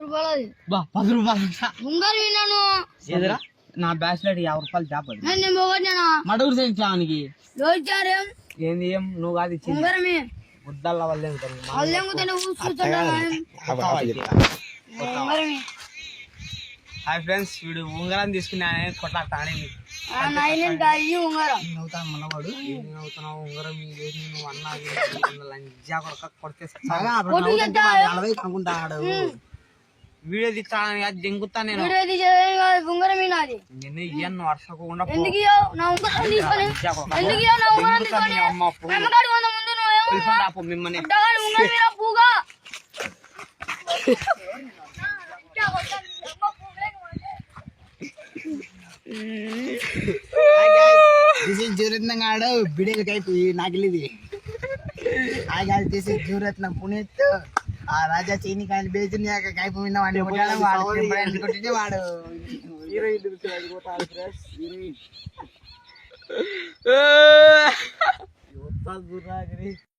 10 రూపాయలు ఎదురా నా బ్యాచ్లెట్ 50 రూపాయలు చేపలు మడుగురు చేయించానికి ఏంది ఏం నువ్వు కాదు ఇచ్చింది ముద్దల వల్లే హాయ్ ఫ్రెండ్స్ వీడు ఉంగరం తీసుకుని కొట్లాడతానే మనవాడు అవుతున్నావు ఉంగరం నువ్వు అన్నా లంజా కొడక కొడితే అనుకుంటాడు వీడియో తీస్తాను అది దింగుతా నేను ఇయ్యను వర్షకుండా మిమ్మల్ని జూరత్నంగాడు బిడేలు కైపు నాకిలిది హాయ్ గాయస్ దిస్ ఇస్ జూరత్నం పునీత్ ఆ రాజా చీని కాయలు బేచిన కైపు విన్న వాడిని వాడు హీరోయిన్